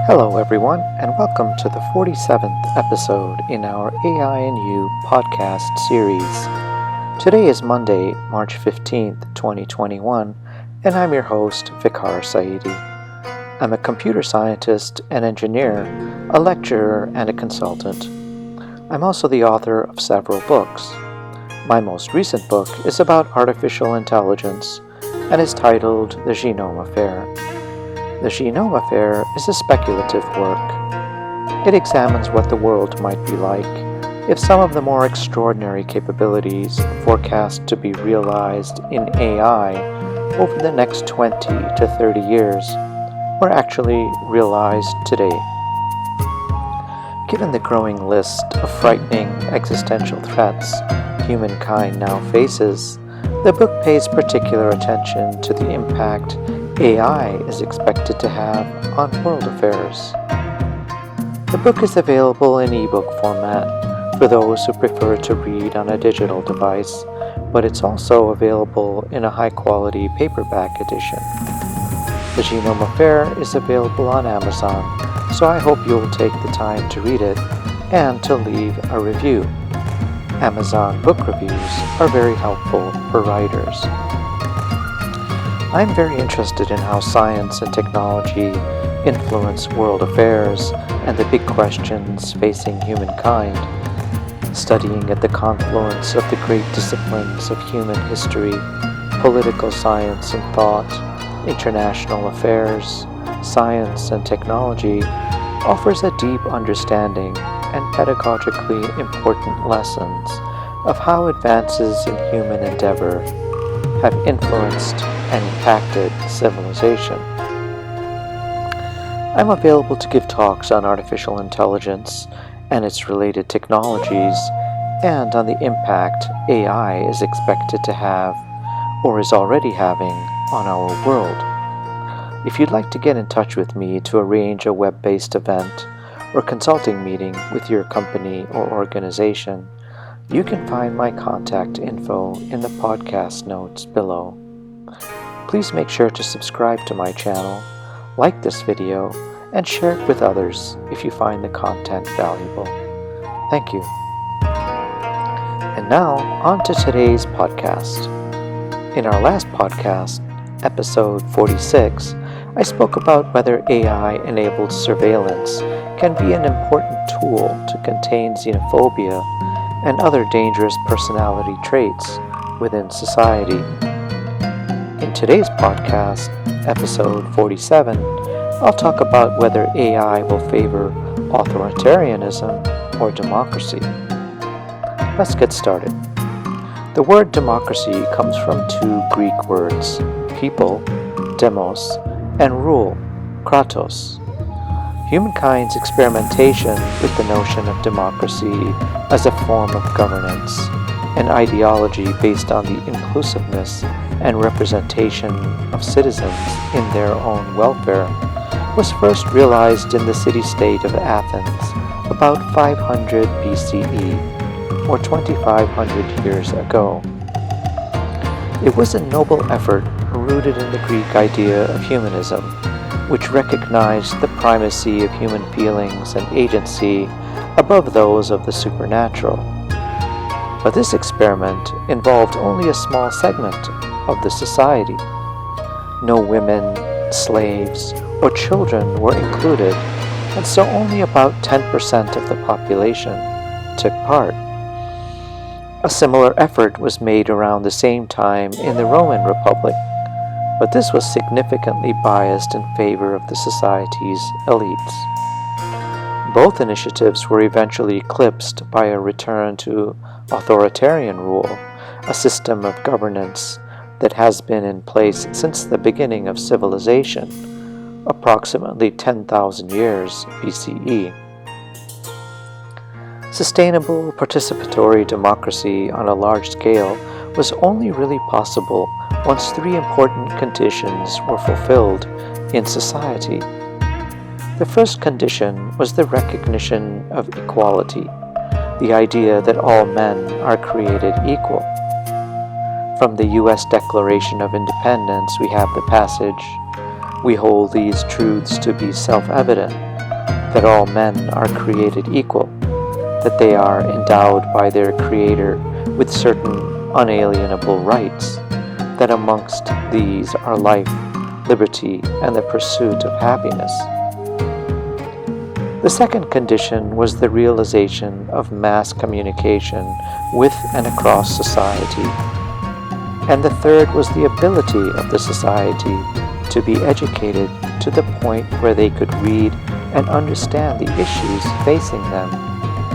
Hello everyone, and welcome to the 47th episode in our AI and You podcast series. Today is Monday, March 15th, 2021, and I'm your host, Vicar Saidi. I'm a computer scientist and engineer, a lecturer, and a consultant. I'm also the author of several books. My most recent book is about artificial intelligence and is titled The Genome Affair. The Genome Affair is a speculative work. It examines what the world might be like if some of the more extraordinary capabilities forecast to be realized in AI over the next 20 to 30 years were actually realized today. Given the growing list of frightening existential threats humankind now faces, the book pays particular attention to the impact AI is expected to have on world affairs. The book is available in ebook format for those who prefer to read on a digital device, but it's also available in a high-quality paperback edition. The Genome Affair is available on Amazon, so I hope you'll take the time to read it and to leave a review. Amazon book reviews are very helpful for writers. I'm very interested in how science and technology influence world affairs and the big questions facing humankind, studying at the confluence of the great disciplines of human history, political science and thought, international affairs, science and technology, offers a deep understanding and pedagogically important lessons of how advances in human endeavor have influenced and impacted civilization. I'm available to give talks on artificial intelligence and its related technologies and on the impact AI is expected to have or is already having on our world. If you'd like to get in touch with me to arrange a web-based event or consulting meeting with your company or organization, you can find my contact info in the podcast notes below. Please make sure to subscribe to my channel, like this video, and share it with others if you find the content valuable. Thank you. And now, on to today's podcast. In our last podcast, episode 46, I spoke about whether AI-enabled surveillance can be an important tool to contain xenophobia and other dangerous personality traits within society. In today's podcast, episode 47, I'll talk about whether AI will favor authoritarianism or democracy. Let's get started. The word democracy comes from two Greek words, people, demos, and rule, kratos. Humankind's experimentation with the notion of democracy as a form of governance, an ideology based on the inclusiveness and representation of citizens in their own welfare, was first realized in the city-state of Athens about 500 BCE, or 2,500 years ago. It was a noble effort rooted in the Greek idea of humanism, which recognized the primacy of human feelings and agency above those of the supernatural. But this experiment involved only a small segment of the society. No women, slaves, or children were included, and so only about 10% of the population took part. A similar effort was made around the same time in the Roman Republic, but this was significantly biased in favor of the society's elites. Both initiatives were eventually eclipsed by a return to authoritarian rule, a system of governance that has been in place since the beginning of civilization, approximately 10,000 years BCE. Sustainable participatory democracy on a large scale was only really possible once three important conditions were fulfilled in society. The first condition was the recognition of equality, the idea that all men are created equal. From the U.S. Declaration of Independence, we have the passage, "We hold these truths to be self-evident, that all men are created equal, that they are endowed by their Creator with certain unalienable rights, that amongst these are life, liberty, and the pursuit of happiness. The second condition was the realization of mass communication with and across society. And the third was the ability of the society to be educated to the point where they could read and understand the issues facing them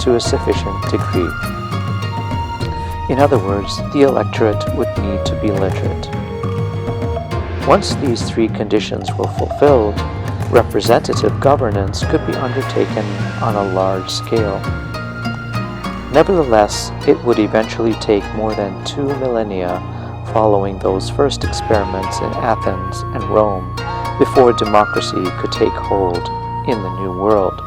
to a sufficient degree. In other words, the electorate would need to be literate. Once these three conditions were fulfilled, representative governance could be undertaken on a large scale. Nevertheless, it would eventually take more than 2 millennia following those first experiments in Athens and Rome before democracy could take hold in the New World.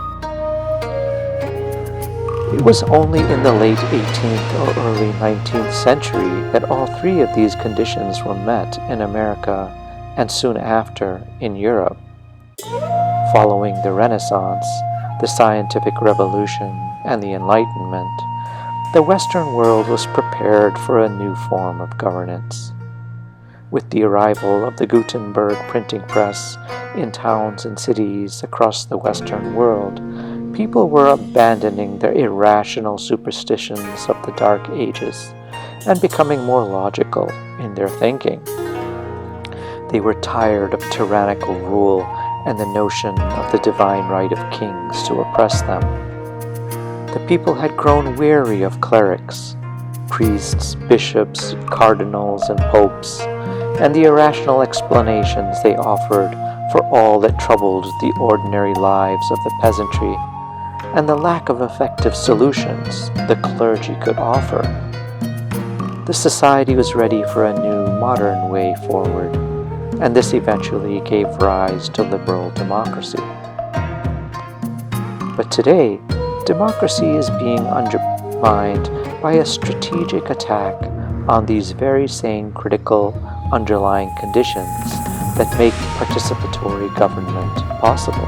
It was only in the late 18th or early 19th century that all three of these conditions were met in America and soon after in Europe. Following the Renaissance, the Scientific Revolution, and the Enlightenment, the Western world was prepared for a new form of governance. With the arrival of the Gutenberg printing press in towns and cities across the Western world, people were abandoning their irrational superstitions of the Dark Ages and becoming more logical in their thinking. They were tired of tyrannical rule and the notion of the divine right of kings to oppress them. The people had grown weary of clerics, priests, bishops, cardinals, and popes, and the irrational explanations they offered for all that troubled the ordinary lives of the peasantry, and the lack of effective solutions the clergy could offer. The society was ready for a new, modern way forward, and this eventually gave rise to liberal democracy. But today, democracy is being undermined by a strategic attack on these very same critical underlying conditions that make participatory government possible.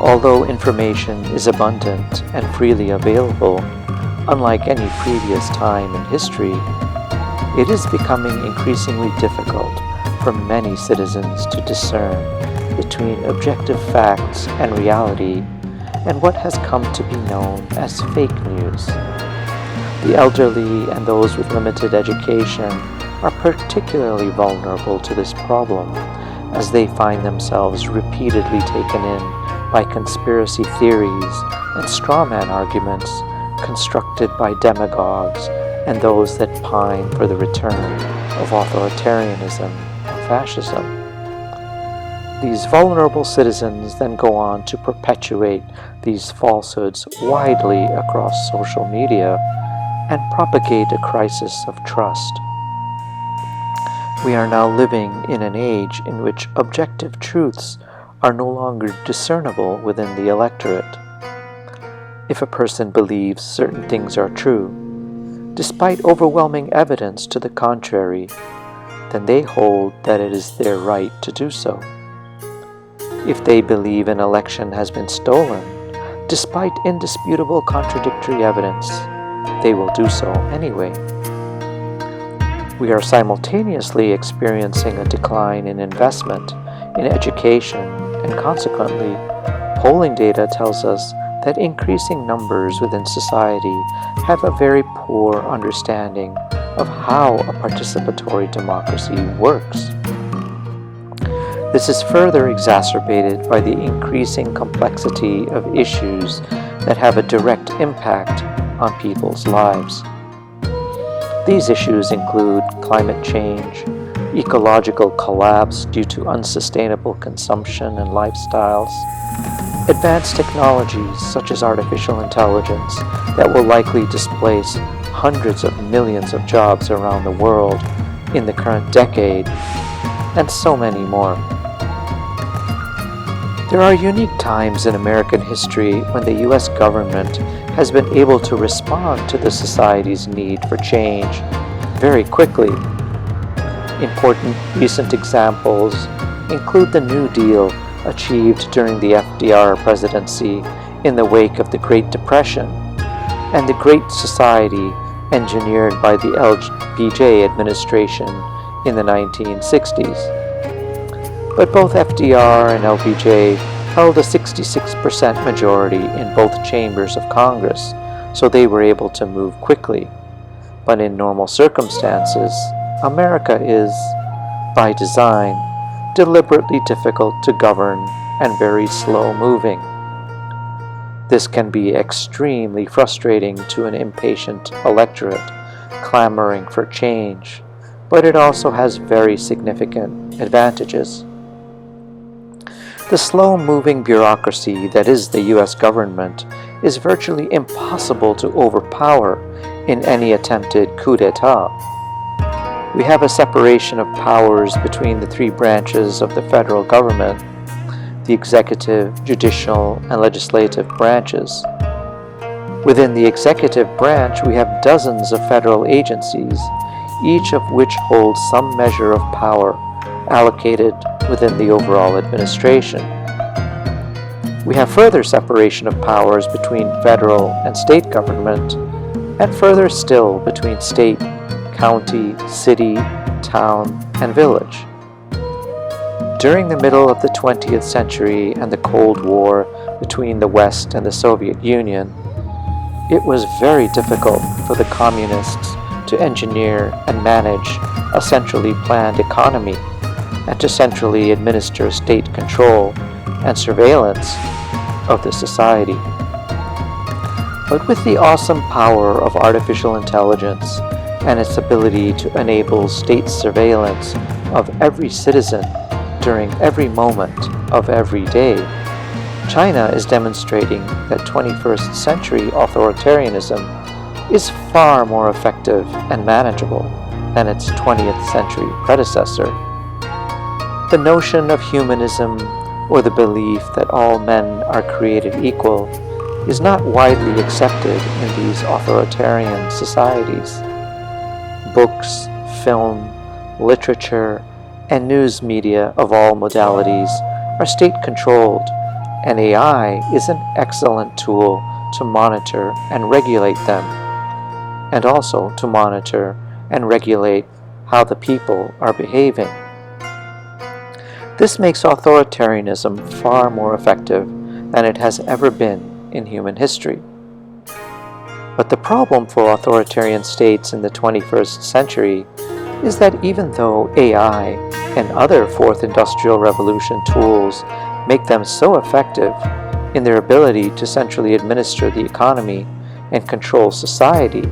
Although information is abundant and freely available, unlike any previous time in history, it is becoming increasingly difficult for many citizens to discern between objective facts and reality and what has come to be known as fake news. The elderly and those with limited education are particularly vulnerable to this problem, as they find themselves repeatedly taken in by conspiracy theories and strawman arguments constructed by demagogues and those that pine for the return of authoritarianism and fascism. These vulnerable citizens then go on to perpetuate these falsehoods widely across social media and propagate a crisis of trust. We are now living in an age in which objective truths are no longer discernible within the electorate. If a person believes certain things are true, despite overwhelming evidence to the contrary, then they hold that it is their right to do so. If they believe an election has been stolen, despite indisputable contradictory evidence, they will do so anyway. We are simultaneously experiencing a decline in investment in education, and consequently, polling data tells us that increasing numbers within society have a very poor understanding of how a participatory democracy works. This is further exacerbated by the increasing complexity of issues that have a direct impact on people's lives. These issues include climate change, ecological collapse due to unsustainable consumption and lifestyles, advanced technologies such as artificial intelligence that will likely displace hundreds of millions of jobs around the world in the current decade, and so many more. There are unique times in American history when the U.S. government has been able to respond to the society's need for change very quickly. Important recent examples include the New Deal achieved during the FDR presidency in the wake of the Great Depression, and the Great Society engineered by the LBJ administration in the 1960s. But both FDR and LBJ held a 66% majority in both chambers of Congress, so they were able to move quickly. But in normal circumstances, America is, by design, deliberately difficult to govern and very slow-moving. This can be extremely frustrating to an impatient electorate clamoring for change, but it also has very significant advantages. The slow-moving bureaucracy that is the U.S. government is virtually impossible to overpower in any attempted coup d'etat. We have a separation of powers between the three branches of the federal government, the executive, judicial, and legislative branches. Within the executive branch, we have dozens of federal agencies, each of which holds some measure of power allocated within the overall administration. We have further separation of powers between federal and state government, and further still between state, county, city, town, and village. During the middle of the 20th century and the Cold War between the West and the Soviet Union, it was very difficult for the communists to engineer and manage a centrally planned economy and to centrally administer state control and surveillance of the society. But with the awesome power of artificial intelligence and its ability to enable state surveillance of every citizen during every moment of every day, China is demonstrating that 21st century authoritarianism is far more effective and manageable than its 20th century predecessor. The notion of humanism, or the belief that all men are created equal, is not widely accepted in these authoritarian societies. Books, film, literature, and news media of all modalities are state-controlled, and AI is an excellent tool to monitor and regulate them, and also to monitor and regulate how the people are behaving. This makes authoritarianism far more effective than it has ever been in human history. But the problem for authoritarian states in the 21st century is that even though AI and other Fourth Industrial Revolution tools make them so effective in their ability to centrally administer the economy and control society,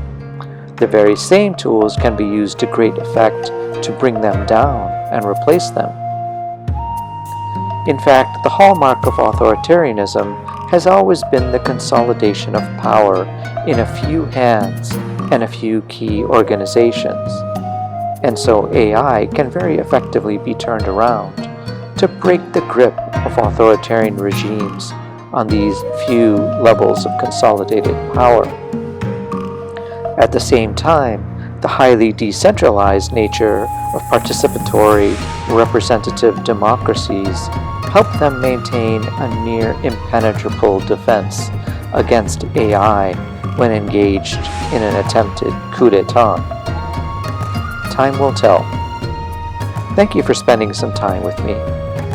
the very same tools can be used to great effect to bring them down and replace them. In fact, the hallmark of authoritarianism has always been the consolidation of power in a few hands and a few key organizations. And so AI can very effectively be turned around to break the grip of authoritarian regimes on these few levels of consolidated power. At the same time, the highly decentralized nature of participatory representative democracies help them maintain a near impenetrable defense against AI when engaged in an attempted coup d'etat. Time will tell. Thank you for spending some time with me.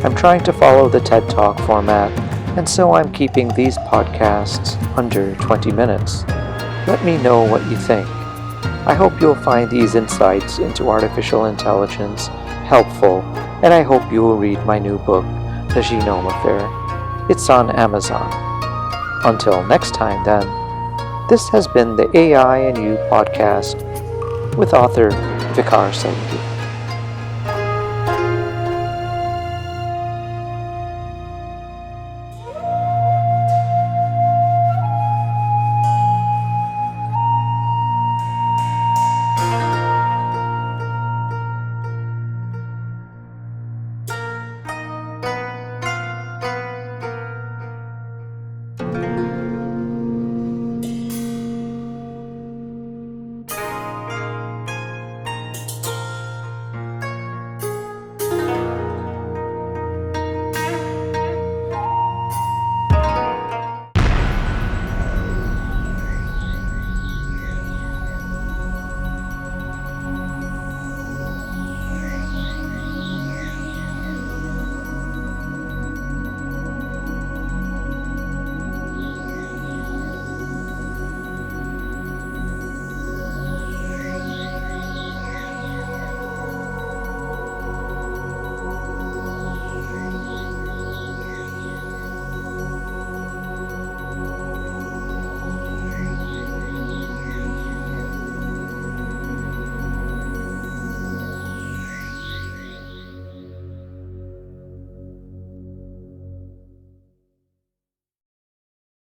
I'm trying to follow the TED Talk format, and so I'm keeping these podcasts under 20 minutes. Let me know what you think. I hope you'll find these insights into artificial intelligence helpful, and I hope you will read my new book, The Genome Affair. It's on Amazon. Until next time then, this has been the AI and You podcast with author Vikar Salehi.